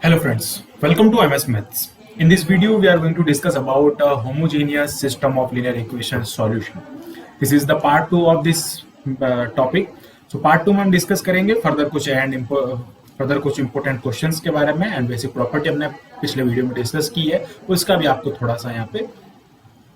Hello friends, welcome to MS Maths. In this video, we are going to discuss about a homogeneous system of linear equation solution. This is the part 2 of this topic. So part 2 में हम discuss करेंगे further कुछ important questions के बारे में and basic property हमने पिछले video में डिस्कस की है, उसका भी आपको थोड़ा सा यहाँ पे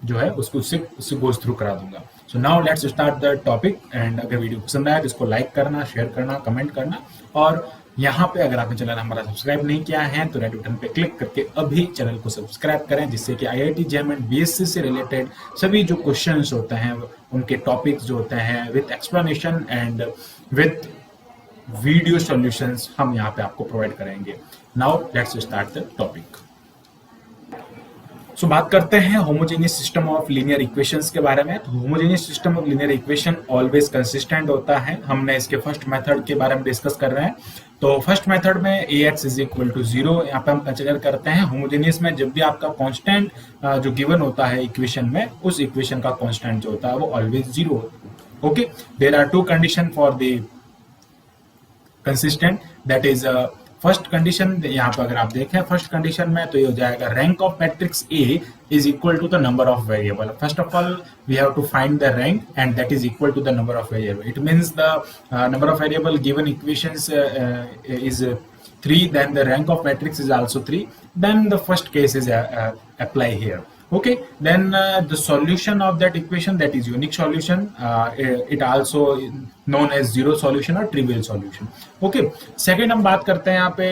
जो है उससे गोज थ्रू करा दूंगा. So now let's start the topic. And अगर वीडियो पसंद आया तो इसको लाइक करना, शेयर करना, कमेंट करना, और यहाँ पे अगर आपने चैनल हमारा सब्सक्राइब नहीं किया है तो रेड बटन पे क्लिक करके अभी चैनल को सब्सक्राइब करें, जिससे कि आईआईटी जेईई एंड बीएससी से रिलेटेड सभी जो क्वेश्चंस होते हैं उनके टॉपिक्स जो होते हैं with explanation and with video solutions हम यहाँ पे आपको प्रोवाइड करेंगे. Now let's start the topic. So बात करते हैं homogeneous system of linear equations के बारे में. तो homogeneous system of linear equation always consistent होता है. हमने इसके फर्स्ट मेथड के बारे में डिस्कस कर रहे हैं. तो फर्स्ट मेथड में ax इज इक्वल टू 0 यहाँ पे हम कंसिडर करते हैं. होमोजेनियस में जब भी आपका कांस्टेंट जो गिवन होता है इक्वेशन में, उस इक्वेशन का कांस्टेंट जो होता है वो ऑलवेज 0 होता है. Okay, there are two condition for the consistent. That is first condition. यहाँ पे अगर आप देखें फर्स्ट कंडीशन में तो ये हो जाएगा rank of matrix a is equal to the number of variable. First of all we have to find the rank and that is equal to the number of variable. It means the number of variable given equations is 3, then the rank of matrix is also 3, then the first case is apply here. Okay, then the solution of that equation, that is unique solution, it also known as zero solution or trivial solution. Okay, second हम बात करते हैं यहाँ पे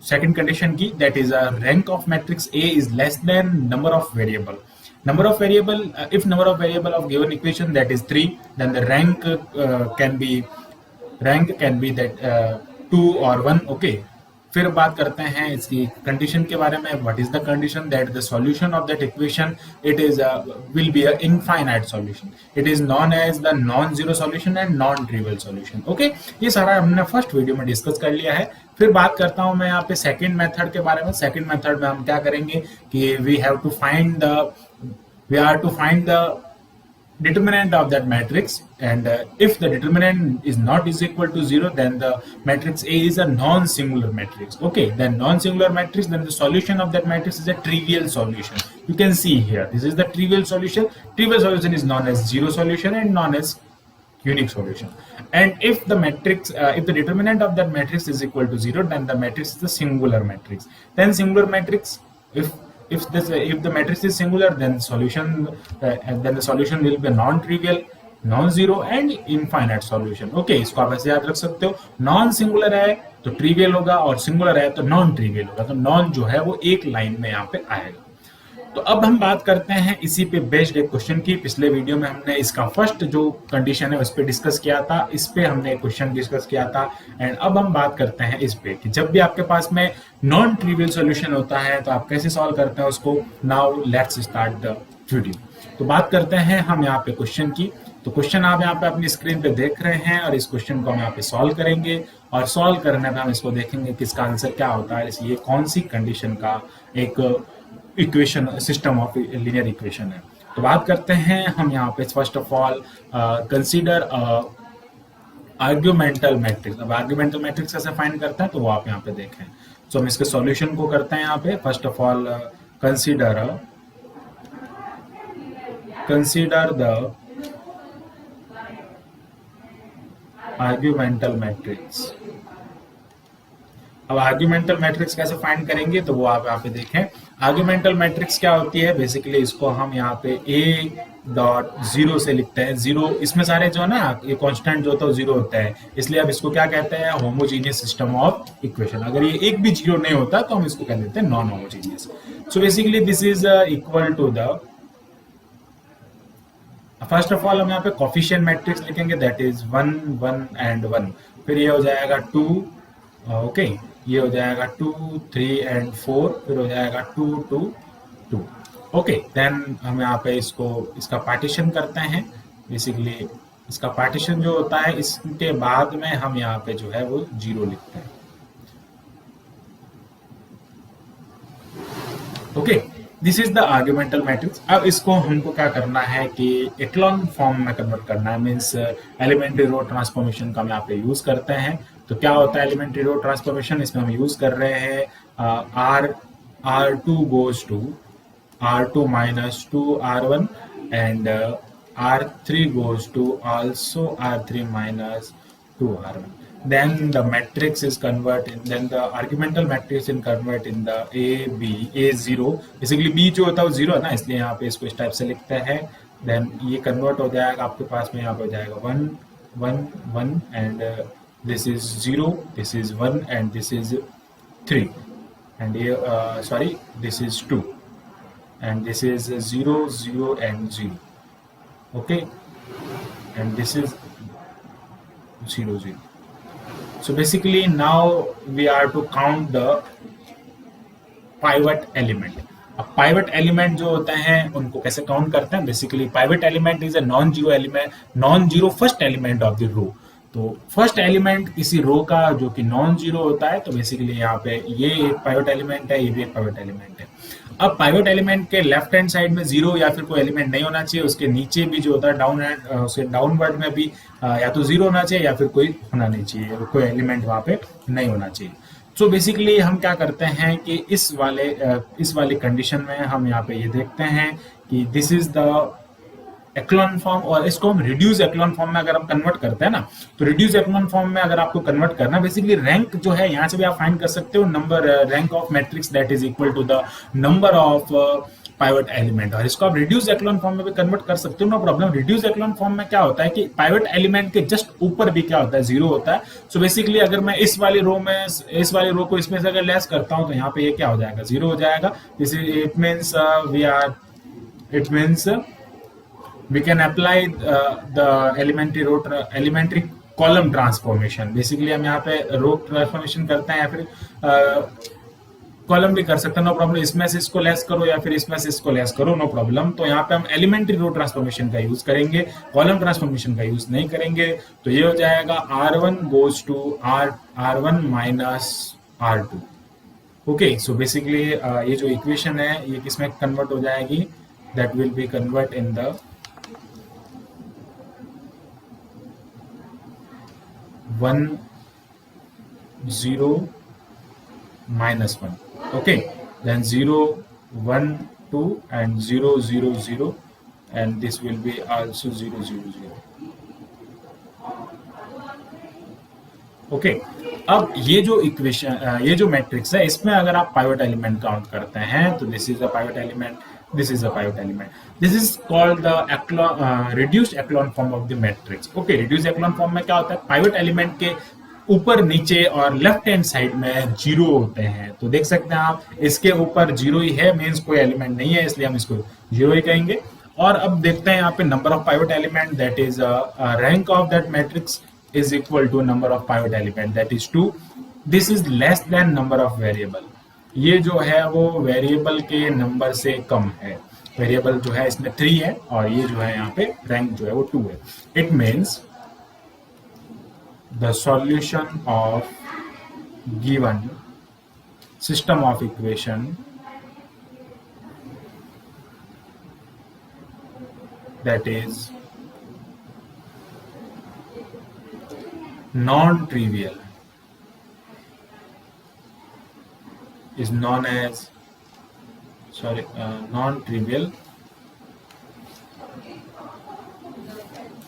second condition की, that is rank of matrix A is less than number of variable. Number of variable, if number of variable of given equation that is 3, then the rank can be that 2 or 1. Okay, फिर बात करते हैं इसकी condition के बारे में. What is the condition? That the solution of that equation it is will be a infinite solution. It is non as the non zero solution and non trivial solution. Okay, ये सारा हमने first video में discuss कर लिया है. फिर बात करता हूं मैं यहाँ पे सेकंड मेथड के बारे में. सेकंड मेथड में हम क्या करेंगे कि we are to find the determinant of that matrix, and if the determinant is not is equal to 0, then the matrix A is a non-singular matrix. Okay, then non-singular matrix, then the solution of that matrix is a trivial solution. You can see here, this is the trivial solution. Trivial solution is known as zero solution and known as unique solution. And if the matrix, if the determinant of that matrix is equal to 0, then the matrix is a singular matrix. Then singular matrix, if the matrix is singular, then the solution will be non-trivial, non-zero and infinite solution. Okay, इसको आप ऐसे याद रख सकते हो. Non singular है तो trivial होगा और सिंगुलर है तो नॉन ट्रिवियल होगा. तो नॉन जो है वो एक लाइन में यहाँ पे आएगा. तो अब हम बात करते हैं इसी पे बेस्ड एक क्वेश्चन की. पिछले वीडियो में हमने इसका फर्स्ट जो कंडीशन है उस पे डिस्कस किया था. इस पे हमने एक क्वेश्चन डिस्कस किया था. एंड अब हम बात करते हैं इस पे कि जब भी आपके पास में नॉन ट्रिवियल सॉल्यूशन होता है तो आप कैसे सॉल्व करते हैं उसको. Now let's start the video. तो बात करते हैं हम यहाँ पे क्वेश्चन की. तो क्वेश्चन आप यहाँ पे अपनी स्क्रीन पे देख रहे हैं और इस क्वेश्चन को हम यहाँ पे सॉल्व करेंगे. और सॉल्व करने पे हम इसको देखेंगे कि इसका आंसर क्या होता है. ये कौन सी कंडीशन का एक equation system of linear equation है. तो बात करते हैं हम यहाँ पे. First of all consider augmented matrix. अब आर्ग्यूमेंटल मैट्रिक्स कैसे फाइंड करते हैं तो वो आप यहाँ पे देखें. सो हम इसके सॉल्यूशन को करते हैं यहाँ पे. First of all consider the augmented matrix. अब आर्ग्यूमेंटल मैट्रिक्स कैसे फाइंड करेंगे तो वो आप यहाँ पे देखें. आर्ग्यूमेंटल मैट्रिक्स क्या होती है? बेसिकली इसको हम यहाँ पे A.0 से लिखते हैं. 0 इसमें सारे जो है ना ये कांस्टेंट जो होता है 0 होता है, इसलिए अब इसको क्या कहते हैं? Homogeneous system of equation. अगर ये एक भी 0 नहीं होता तो हम इसको कह देते हैं non homogeneous. So basically this is equal to the, first of all हम यहाँ पे कोफिशिएंट मैट्रिक्स लिखेंगे. That is 1 1 and 1. फिर ये हो जाएगा 2. ओके, ये हो जाएगा 2 3 एंड 4. फिर हो जाएगा 2 2 2. ओके, देन हम यहाँ पे इसका पार्टीशन करते हैं. बेसिकली इसका पार्टीशन जो होता है इसके बाद में हम यहाँ पे जो है वो 0 लिखते हैं. Okay, this is the augmented matrix. अब इसको हमको क्या करना है कि एक्लॉन फॉर्म में कन्वर्ट करना है. मीन्स एलिमेंट्री रो ट्रांसफॉर्मेशन का हम यहाँ पे यूज करते हैं. तो क्या होता है एलिमेंट्री रो ट्रांसफॉर्मेशन? इसमें हम यूज कर रहे हैं R2 goes to R2 minus 2 R1 and R3 goes to also R3 minus 2 R1. Then the matrix is converted, then the argumental matrix is convert in the A0. Basically B जो होता है वो 0 है ना, इसलिए यहाँ पे इसको इस टाइप से लिखते हैं. Then ये कन्वर्ट हो जाएगा आपके पास में, यहाँ पे हो जाएगा 1 1 1 and this is 0, this is 1 and this is 3 and sorry, this is 2 and this is 0 0 and 0. Okay, and this is 0 0. So basically now we are to count the pivot element. अब pivot element जो होते हैं उनको कैसे count करते हैं? Basically pivot element is a non zero element, non zero first element of the row. तो first element किसी रो का जो कि नॉन जीरो होता है, तो बेसिकली यहाँ पे ये एक पाइवट एलिमेंट है, ये भी एक पाइवट एलिमेंट है. अब पाइवट एलिमेंट के लेफ्ट हैंड साइड में जीरो या फिर कोई एलिमेंट नहीं होना चाहिए, उसके नीचे भी जो होता है डाउन उसके डाउनवर्ड में भी या तो जीरो होना चाहिए या फिर कोई होना नहीं चाहिए, कोई एलिमेंट वहां पे नहीं होना चाहिए. सो बेसिकली हम क्या करते हैं कि इस वाले कंडीशन में हम यहाँ पे ये देखते हैं कि दिस इज द एक्लॉन फॉर्म, और इसको हम रिड्यूस एक्लॉन फॉर्म में अगर हम कन्वर्ट करते हैं ना, तो रिड्यूस एक्लॉन फॉर्म में अगर आपको कन्वर्ट करना, बेसिकली रैंक जो है यहाँ से भी आप फाइंड कर सकते हो, number rank of matrix that is equal to the number of pivot element, और इसको आप रिड्यूस एक्लॉन फॉर्म में भी कन्वर्ट कर सकते हो, नो प्रॉब्लम. रिड्यूस एक्लॉन फॉर्म में क्या होता है कि पाइवट एलिमेंट के जस्ट ऊपर भी क्या होता है, जीरो होता है. सो बेसिकली अगर मैं इस वाली रो को इसमें से अगर लेस करता हूं तो यहाँ पे ये क्या हो जाएगा, जीरो हो जाएगा. This is it means we can apply the elementary column transformation. Basically हम यहाँ पे रो ट्रांसफॉर्मेशन करते हैं या फिर कॉलम भी कर सकते हैं, नो प्रॉब्लम. इसमें से इसको लेस करो या फिर इसमें से इसको लेस करो, नो प्रॉब्लम. तो यहाँ पे हम एलिमेंट्री रो ट्रांसफॉर्मेशन का यूज करेंगे, कॉलम ट्रांसफॉर्मेशन का यूज नहीं करेंगे. तो ये हो जाएगा R1 goes to R1 minus R2. Okay, so basically ये जो इक्वेशन है ये किसमें कन्वर्ट हो जाएगी, that will be convert in the 1 0 minus 1. Okay, then 0 1 2 and 0 0 0 and this will be also 0 0 0. Okay, अब ये जो इक्वेशन ये जो मैट्रिक्स है इसमें अगर आप पाइवट एलिमेंट काउंट करते हैं तो this is a pivot element, this is a pivot element. This is called the reduced echelon form of the matrix. Okay, reduced echelon form में क्या होता है, पाइवट एलिमेंट के ऊपर नीचे और लेफ्ट हैंड साइड में जीरो होते हैं. तो देख सकते हैं आप इसके ऊपर जीरो ही है, मींस कोई एलिमेंट नहीं है, इसलिए हम इसको जीरो ही कहेंगे. और अब देखते हैं यहाँ पे number of pivot element, that is rank of that matrix is equal to number of pivot element, that is 2. This is less than number of variable. ये जो है वो वेरिएबल के नंबर से कम है. वेरिएबल जो है इसमें 3 है और ये जो है यहाँ पे रैंक जो है वो 2 है. It means the solution of given system of equation that is non trivial is known as non-trivial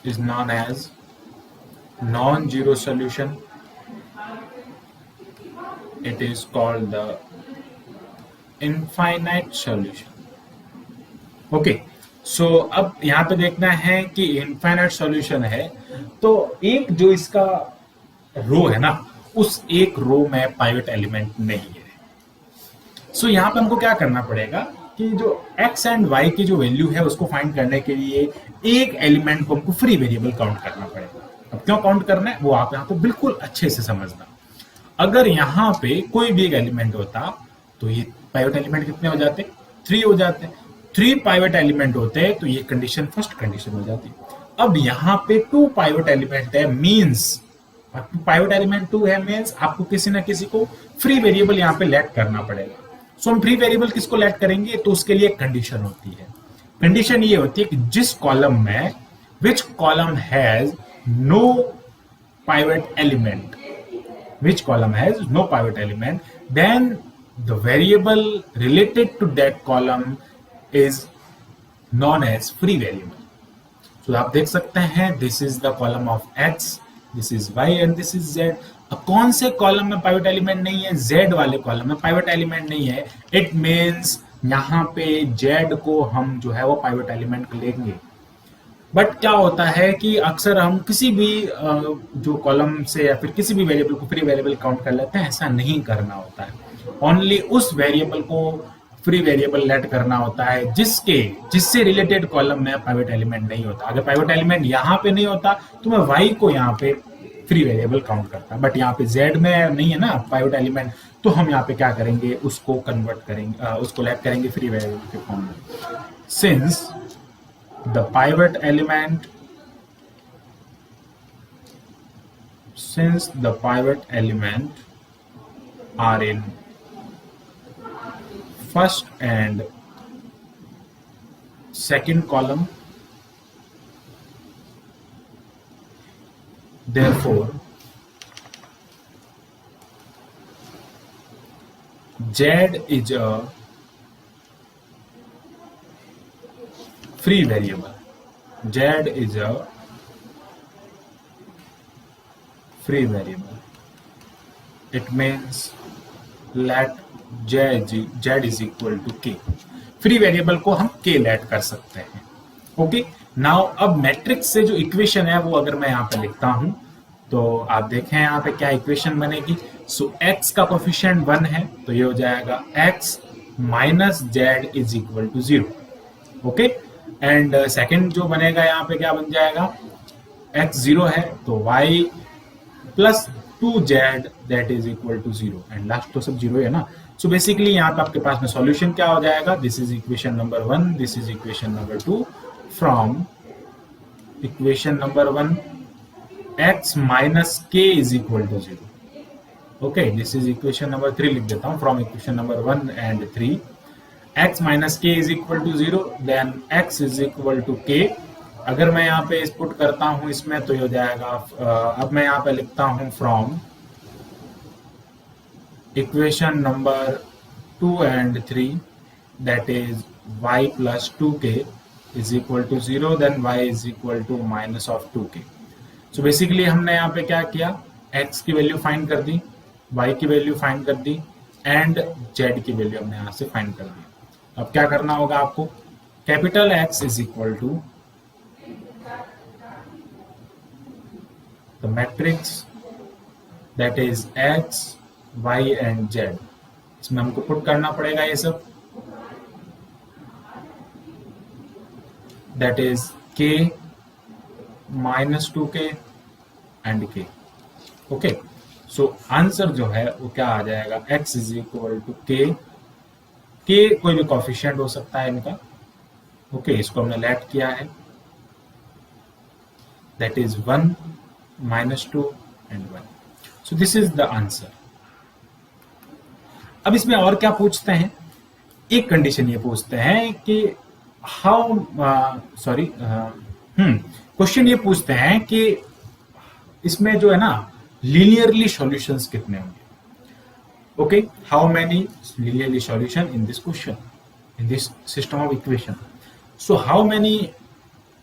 is known as non-zero solution. It is called the infinite solution. Okay, so अब यहाँ पे देखना है कि infinite solution है, तो एक जो इसका रो है ना, उस एक रो में पाइवट एलिमेंट नहीं है. सो यहाँ पे हमको क्या करना पड़ेगा कि जो x एंड y की जो वैल्यू है उसको फाइंड करने के लिए एक एलिमेंट को हमको फ्री वेरिएबल काउंट करना पड़ेगा. अब क्यों काउंट करना है वो आप यहाँ पे बिल्कुल अच्छे से समझना. अगर यहाँ पे कोई भी एक एलिमेंट होता तो ये पाइवट एलिमेंट कितने हो जाते, 3 हो जाते. 3 पाइवट एलिमेंट होते तो ये कंडीशन फर्स्ट कंडीशन हो जाती. अब यहाँ पे 2 पाइवट एलिमेंट है, मीन्स पाइवट एलिमेंट 2 है, मीन्स आपको किसी ना किसी को फ्री वेरिएबल यहाँ पे लेट करना पड़ेगा. सो हम फ्री वेरिएबल किसको लेट करेंगे, तो उसके लिए कंडीशन होती है. कंडीशन ये होती है कि जिस कॉलम में which column has no pivot element, which column has no pivot element, then the variable related to that column is known as free variable. So आप देख सकते हैं this is the column of x, this is y and this is z. अब कौन से column में pivot element नहीं है? z वाले कॉलम में पाइवट एलिमेंट नहीं है. इट मीन्स यहाँ पे z को हम जो है वो पाइवट एलिमेंट लेंगे. बट क्या होता है कि अक्सर हम किसी भी जो कॉलम से या फिर किसी भी वेरिएबल को फ्री वेरिएबल काउंट कर लेते हैं. ऐसा नहीं करना होता है. ओनली उस वेरिएबल को फ्री वेरिएबल लेट करना होता है जिससे रिलेटेड कॉलम में पाइवट एलिमेंट नहीं होता. अगर पाइवट एलिमेंट यहाँ पे नहीं होता तो मैं y को यहाँ पे फ्री वेरिएबल काउंट करता. बट यहाँ पे z में नहीं है ना पाइवट एलिमेंट, तो हम यहाँ पे क्या करेंगे, उसको कन्वर्ट करेंगे, उसको लेट करेंगे फ्री वेरिएबल के फॉर्म में. Since the pivot element are in first and second column, therefore z is a free variable. Z is a free variable. It means let z is equal to k. Free variable को हम k late कर सकते हैं. Okay, now अब matrix से जो equation है वो अगर मैं यहाँ पे लिखता हूं तो आप देखें यहाँ पे क्या इक्वेशन बनेगी. सो x का कोफिशिएंट 1 है तो ये हो जाएगा x minus z is equal to 0. Okay, and second जो बनेगा यहाँ पे क्या बन जाएगा, x 0 है तो y plus 2z that is equal to 0 and last तो सब 0 है ना. सो बेसिकली यहाँ पे आपके पास में सॉल्यूशन क्या हो जाएगा, this is equation number 1, this is equation number 2. From equation number 1 x minus k is equal to 0. Okay, this is equation number 3 लिख देता हूँ. From equation number 1 and 3 x minus k is equal to 0 then x is equal to k. अगर मैं यहाँ पे put करता हूँ इसमें तो ये हो जाएगा, अब मैं यहाँ पे लिखता हूँ from equation number 2 and 3 that is y plus 2k is equal to 0 then y is equal to minus of 2k. So basically हमने यहाँ पे क्या किया, x की वैल्यू फाइंड कर दी, y की वैल्यू फाइंड कर दी एंड z की वैल्यू हमने यहाँ से फाइंड कर दी. अब क्या करना होगा आपको, capital X is equal to the matrix that is X, Y and Z. इसमें हमको पुट करना पड़ेगा ये सब, that is K minus 2K and K. Okay, so answer जो है वो क्या आ जाएगा, X is equal to K. के कोई भी कोफिशिएंट हो सकता है इनका. ओके, इसको हमने लेट किया है, that is 1 minus 2 and 1. So this is the answer. अब इसमें और क्या पूछते हैं, एक कंडीशन ये पूछते हैं कि हाउ क्वेश्चन ये पूछते हैं कि इसमें जो है ना लीनियरली सॉल्यूशंस कितने होंगे. Okay, how many linearly solution in this question, in this system of equation? So how many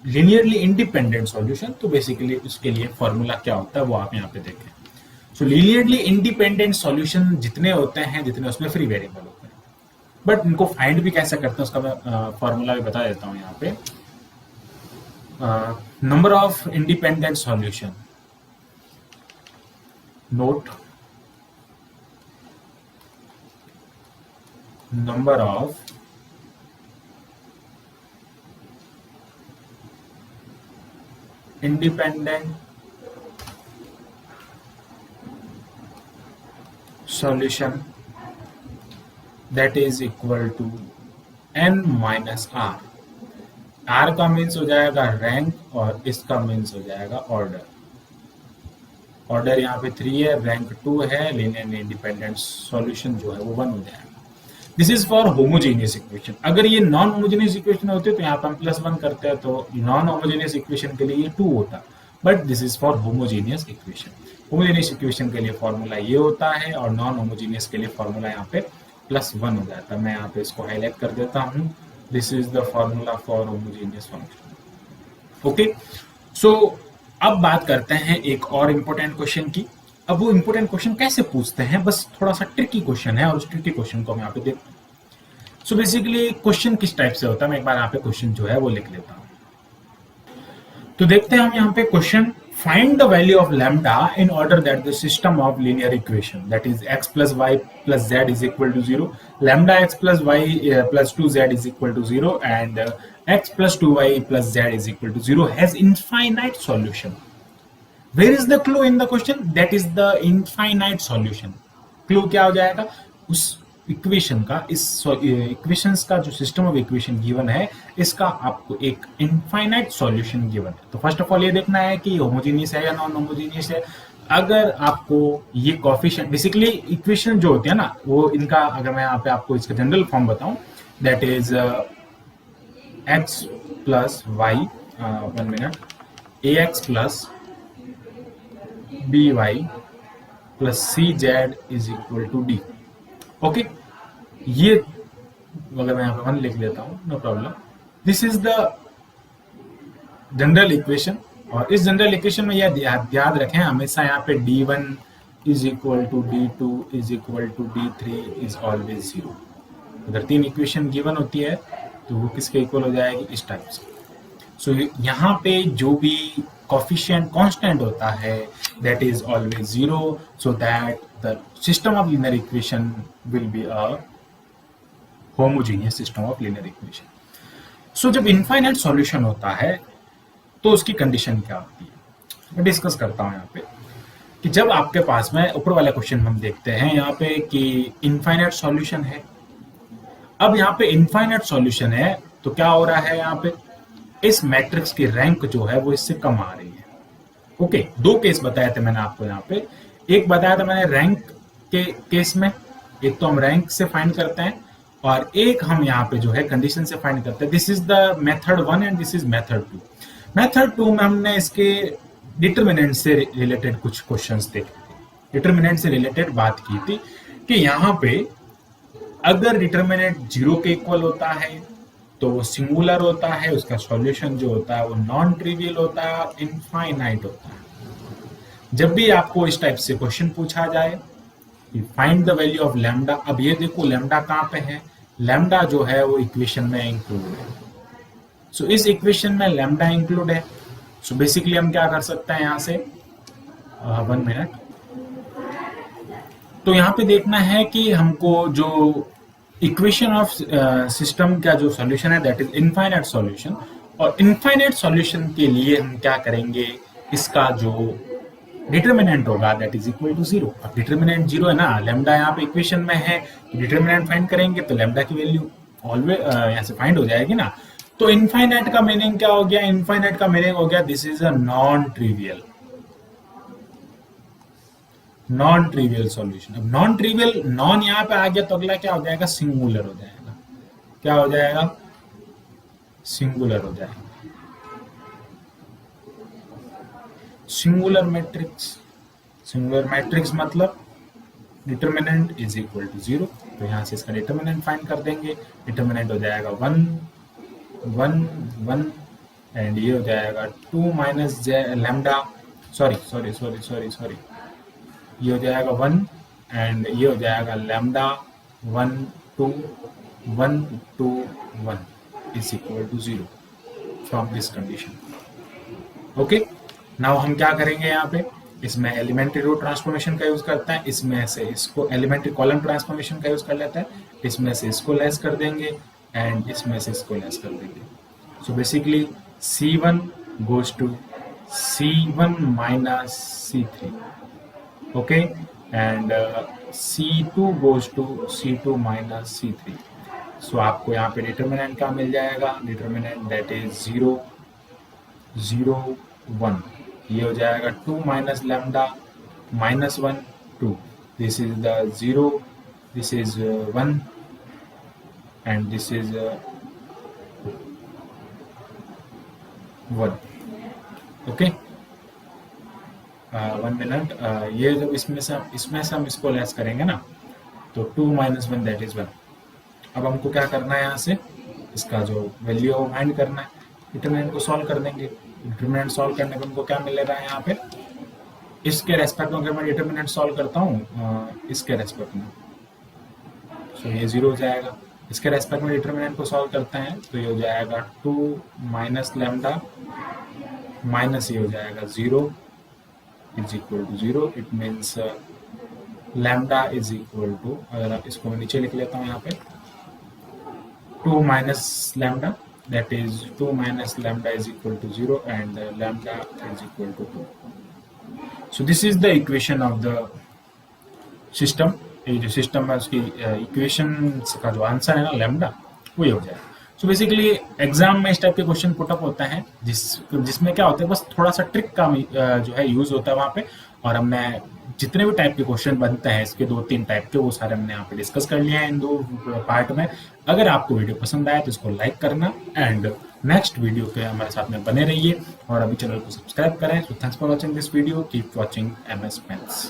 linearly independent solution? तो basically उसके लिए फॉर्मूला क्या होता है वो आप यहाँ पे देखें. So linearly independent solution जितने होते हैं जितने उसमें फ्री वेरिएबल होते हैं, बट उनको फाइंड भी कैसे करते हैं उसका मैं फॉर्मूला भी बता देता हूँ यहाँ पे. Number of independent solution, note number of independent solution that is equal to n minus r. r का मीन्स हो जाएगा रैंक और इसका मीन्स हो जाएगा ऑर्डर. ऑर्डर यहाँ पे 3 है, रैंक 2 है, लीनियरली इंडिपेंडेंट सॉल्यूशन जो है वो 1 हो जाएगा. This is for homogeneous equation. अगर ये नॉन होमोजेनियस इक्वेशन होते तो यहाँ पे हम +1 करते हैं तो नॉन होमोजेनियस इक्वेशन के लिए ये 2 होता, but this is for homogeneous equation. Homogeneous equation के लिए फॉर्मूला ये होता है और नॉन होमोजेनियस के लिए फॉर्मूला यहाँ पे +1 हो जाता है। मैं यहाँ पे इसको हाईलाइट कर देता हूँ। This is the formula for homogeneous function. Okay, so अब बात करते हैं एक और इम्पोर्टेंट क्वेश्चन की। अब वो इम्पोर्टेंट क्वेश्चन कैसे पूछते हैं, बस थोड़ा सा ट्रिकी क्वेश्चन है और उस ट्रिकी क्वेश्चन को हम यहाँ पे देखते हैं। सो बेसिकली क्वेश्चन किस टाइप से होता है, मैं एक बार यहाँ पे क्वेश्चन जो है वो लिख लेता हूँ। तो देखते हैं हम यहाँ पे question, find the value of lambda in order that the system of linear equation, that is x plus y plus z is equal to 0, lambda x plus y plus 2z is equal to 0, and x plus 2y plus z is equal to 0 has infinite solution. Where is the clue in the question? That is the infinite solution. Clue क्या हो जाएगा? उस equation का, इस equations का जो system of equation given है, इसका आपको एक इनफाइनाइट सॉल्यूशन गिवन है। तो फर्स्ट ऑफ ऑल ये देखना है कि होमोजेनियस है या नॉन होमोजेनियस है। अगर आपको ये कोफिशिएंट, बेसिकली इक्वेशन जो होती है ना, वो इनका, अगर मैं यहाँ पे आपको इसका जनरल फॉर्म बताऊं, that is x plus y, 1 minute, ax plus by plus cz is equal to d। Okay, ये अगर मैं यहाँ पे 1 लिख लेता हूँ, no problem. This is the general equation, और इस जनरल इक्वेशन में यह याद रखें हमेशा यहाँ पे d1 is equal to d2 is equal to d3 is always 0। अगर 3 इक्वेशन गिवन होती है तो वो किसके इक्वल हो जाएगी, इस टाइप से। सो यहाँ पे जो भी कोफिशिएंट कांस्टेंट होता है, that is always 0, so that the system of linear equation will be a homogeneous system of linear equation. So जब infinite solution होता है तो उसकी कंडीशन क्या होती है, मैं डिस्कस करता हूँ यहाँ पे। कि जब आपके पास में ऊपर वाला क्वेश्चन हम देखते हैं यहाँ पे कि इनफाइनाइट सॉल्यूशन है। अब यहाँ पे इनफाइनाइट सॉल्यूशन है तो क्या हो रहा है, यहाँ पे इस मैट्रिक्स की रैंक जो है वो इससे कम आ रही है। ओके, 2 केस बताए थे मैंने आपको यहाँ पे। एक बताया था मैंने रैंक के केस में, एक तो हम रैंक से फाइंड करते हैं और एक हम यहाँ पे जो है कंडीशन से फाइंड करते हैं। This is the method 1 and this is method 2। Method 2 में हमने इसके डिटरमिनेंट से रिलेटेड कुछ क्वेश्चंस देखे थे, डिटरमिनेंट से रिलेटेड बात की थी कि यहाँ पे अगर डिटरमिनेंट 0 के इक्वल होता है तो वो सिंगुलर होता है, उसका सॉल्यूशन जो होता है वो नॉन ट्रिवियल होता है और इनफाइनाइट होता है। जब भी आपको इस टाइप से क्वेश्चन पूछा जाए find the value of lambda, अब ये देखो लैम्डा कहाँ पे है, लैम्डा जो है वो इक्वेशन में इंक्लूड है। सो इस इक्वेशन में लैम्डा इंक्लूड है। सो बेसिकली हम क्या कर सकते हैं यहाँ से, 1 मिनट, तो यहाँ पे देखना है कि हमको जो इक्वेशन ऑफ सिस्टम का जो सॉल्यूशन है दैट इज इनफाइनाइट सॉल्यूशन, और इनफाइनाइट सॉल्यूशन के लिए हम क्या करेंगे, इसका जो डिटरमिनेंट होगा दैट इज इक्वल टू 0। अब डिटरमिनेंट 0 है ना, लैम्डा यहाँ पे इक्वेशन में है, तो डिटरमिनेंट फाइंड करेंगे तो लैम्डा की वैल्यू ऑलवेज यहाँ से फाइंड हो जाएगी ना। तो इनफाइनाइट का मीनिंग क्या हो गया, इनफाइनाइट का मीनिंग हो गया this is a non trivial solution. अब नॉन ट्रिवियल, नॉन यहाँ पे आ गया तो अगला क्या हो जाएगा, सिंगुलर हो जाएगा। क्या हो जाएगा, सिंगुलर हो जाएगा। सिंगुलर मैट्रिक्स मतलब डिटरमिनेंट इज इक्वल टू 0, तो यहाँ से इसका डिटरमिनेंट फाइंड कर देंगे। डिटरमिनेंट हो जाएगा 1 1 1 एंड ये हो जाएगा 2 माइनस लैम्डा, सॉरी, ये हो जाएगा 1 एंड ये हो जाएगा lambda 1 2 1 2 1 is equal to 0 from this condition. Okay, now हम क्या करेंगे, यहाँ पे इसमें एलिमेंट्री रो ट्रांसफॉर्मेशन का यूज करते हैं, इसमें से इसको एलिमेंट्री कॉलम ट्रांसफॉर्मेशन का यूज कर लेते हैं, इसमें से इसको लेस कर देंगे एंड इसमें से इसको लेस कर देंगे। So basically C1 goes to C1 minus C3, okay, and C2 goes to C2 minus C3। सो आपको यहाँ पे डिटरमिनेंट क्या मिल जाएगा, डिटरमिनेंट दैट इज 0 0 1, ये हो जाएगा 2 minus lambda minus 1 2, this is the 0, this is 1 and this is 1। Okay, 1 minute, ये जब इसमें से हम इसको लेस करेंगे ना, तो 2 माइनस 1 दैट इज 1। अब हमको क्या करना है, यहाँ से इसका जो वैल्यू है वो फाइंड करना है, डिटरमिनेंट को सॉल्व कर देंगे। डिटरमिनेंट सॉल्व करने पर हमको क्या मिलेगा यहाँ पे, इसके रेस्पेक्ट में अगर मैं डिटरमिनेंट सॉल्व करता हूँ इसके रेस्पेक्ट में, तो ये 0 हो जाएगा। इसके रेस्पेक्ट में डिटरमिनेंट को सॉल्व करते हैं तो ये हो जाएगा 2 माइनस लैम्डा माइनस ये हो जाएगा 0 is equal to 0। It means lambda is equal to, अगर आप इसको मैं नीचे लिख लेता हूँ यहाँ पे, 2 minus lambda that is 2 minus lambda is equal to 0 and lambda is equal to 2. So this is the equation of the system. ये जो सिस्टम है उसकी इक्वेशन का जो आंसर है ना लैम्डा, वो ये हो जाएगा। सो बेसिकली एग्जाम में इस टाइप के क्वेश्चन पुटअप होता है जिसमें क्या होता है, बस थोड़ा सा ट्रिक का जो है यूज होता है वहाँ पे। और हमने जितने भी टाइप के क्वेश्चन बनते हैं इसके 2-3 टाइप के, वो सारे हमने यहाँ पे डिस्कस कर लिए हैं इन 2 पार्ट में। अगर आपको वीडियो पसंद आया तो इसको लाइक करना एंड नेक्स्ट वीडियो के हमारे साथ में बने रहिए और अभी चैनल को सब्सक्राइब करें। So thanks for watching this video, keep watching MS Maths।